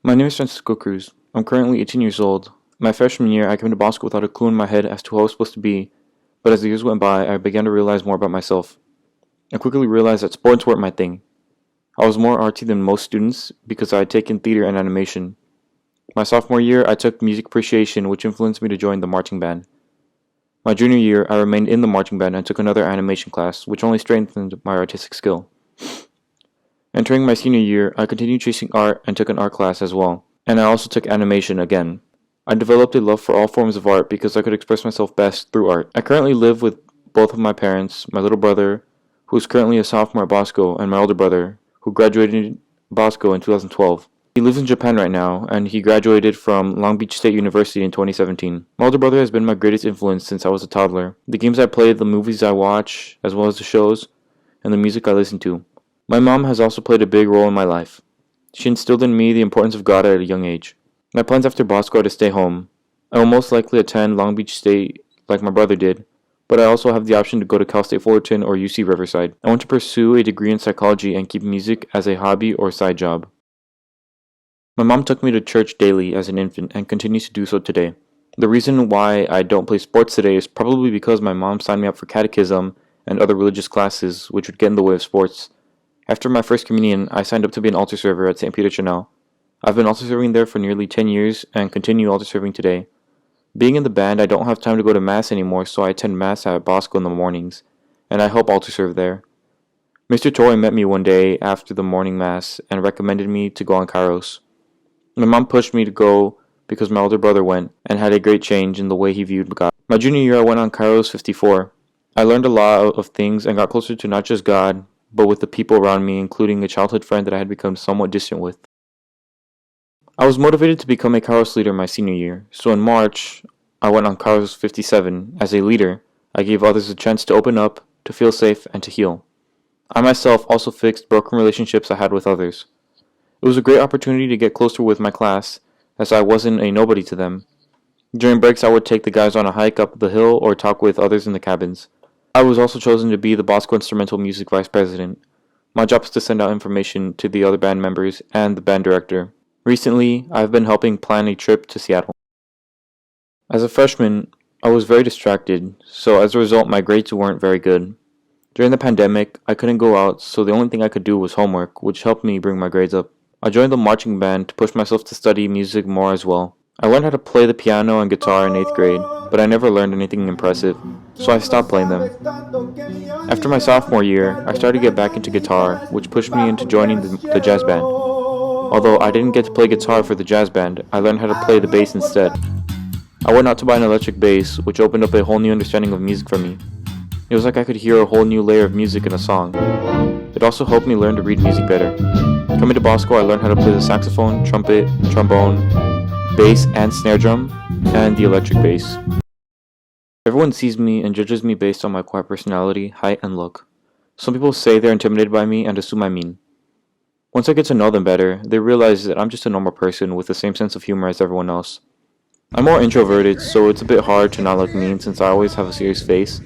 My name is Cruz. I'm currently 18 years old. My freshman year, I came to Bosco without a clue in my head as to who I was supposed to be, but as the years went by, I began to realize more about myself. I quickly realized that sports weren't my thing. I was more artsy than most students because I had taken theater and animation. My sophomore year, I took music appreciation, which influenced me to join the marching band. My junior year, I remained in the marching band and took another animation class, which only strengthened my artistic skill. Entering my senior year, I continued chasing art and took an art class as well, and I also took animation again. I developed a love for all forms of art because I could express myself best through art. I currently live with both of my parents, my little brother, who is currently a sophomore at Bosco, and my older brother, who graduated Bosco in 2012. He lives in Japan right now, and he graduated from Long Beach State University in 2017. My older brother has been my greatest influence since I was a toddler. The games I play, the movies I watch, as well as the shows, and the music I listen to. My mom has also played a big role in my life. She instilled in me the importance of God at a young age. My plans after Bosco are to stay home. I will most likely attend Long Beach State like my brother did, but I also have the option to go to Cal State Fullerton or UC Riverside. I want to pursue a degree in psychology and keep music as a hobby or side job. My mom took me to church daily as an infant and continues to do so today. The reason why I don't play sports today is probably because my mom signed me up for catechism and other religious classes which would get in the way of sports. After my first communion, I signed up to be an altar server at St. Peter Chanel. I've been altar serving there for nearly 10 years and continue altar serving today. Being in the band, I don't have time to go to Mass anymore, so I attend Mass at Bosco in the mornings, and I help altar serve there. Mr. Torrey met me one day after the morning Mass and recommended me to go on Kairos. My mom pushed me to go because my older brother went and had a great change in the way he viewed God. My junior year, I went on Kairos 54. I learned a lot of things and got closer to not just God, but with the people around me, including a childhood friend that I had become somewhat distant with. I was motivated to become a Kairos leader my senior year, so in March, I went on Kairos 57. As a leader, I gave others a chance to open up, to feel safe, and to heal. I myself also fixed broken relationships I had with others. It was a great opportunity to get closer with my class, as I wasn't a nobody to them. During breaks, I would take the guys on a hike up the hill or talk with others in the cabins. I was also chosen to be the Bosco Instrumental Music Vice President. My job is to send out information to the other band members and the band director. Recently, I've been helping plan a trip to Seattle. As a freshman, I was very distracted, so as a result, my grades weren't very good. During the pandemic, I couldn't go out, so the only thing I could do was homework, which helped me bring my grades up. I joined the marching band to push myself to study music more as well. I learned how to play the piano and guitar in 8th grade, but I never learned anything impressive, so I stopped playing them. After my sophomore year, I started to get back into guitar, which pushed me into joining the jazz band. Although I didn't get to play guitar for the jazz band, I learned how to play the bass instead. I went out to buy an electric bass, which opened up a whole new understanding of music for me. It was like I could hear a whole new layer of music in a song. It also helped me learn to read music better. Coming to Bosco, I learned how to play the saxophone, trumpet, trombone, bass and snare drum, and the electric bass. Everyone sees me and judges me based on my quiet personality, height, and look. Some people say they're intimidated by me and assume I mean. Once I get to know them better, they realize that I'm just a normal person with the same sense of humor as everyone else. I'm more introverted, so it's a bit hard to not look mean since I always have a serious face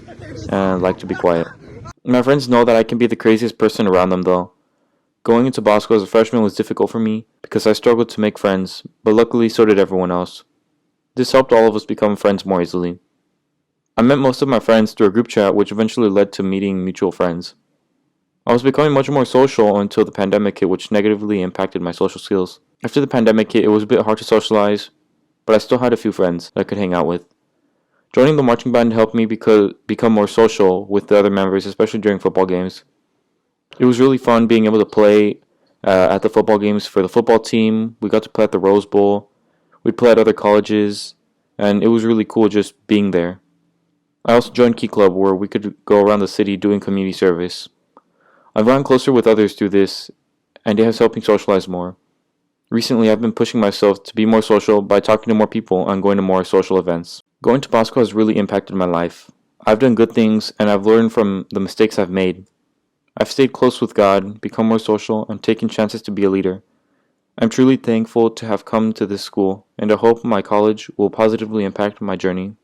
and like to be quiet. My friends know that I can be the craziest person around them though. Going into Bosco as a freshman was difficult for me because I struggled to make friends, but luckily so did everyone else. This helped all of us become friends more easily. I met most of my friends through a group chat which eventually led to meeting mutual friends. I was becoming much more social until the pandemic hit, which negatively impacted my social skills. After the pandemic hit, it was a bit hard to socialize, but I still had a few friends that I could hang out with. Joining the marching band helped me become more social with the other members, especially during football games. It was really fun being able to play at the football games for the football team. We got to play at the Rose Bowl. We'd play at other colleges, and it was really cool just being there. I also joined Key Club, where we could go around the city doing community service. I've gotten closer with others through this, and it has helped me socialize more. Recently, I've been pushing myself to be more social by talking to more people and going to more social events. Going to Bosco has really impacted my life. I've done good things, and I've learned from the mistakes I've made. I've stayed close with God, become more social, and taken chances to be a leader. I'm truly thankful to have come to this school, and I hope my college will positively impact my journey.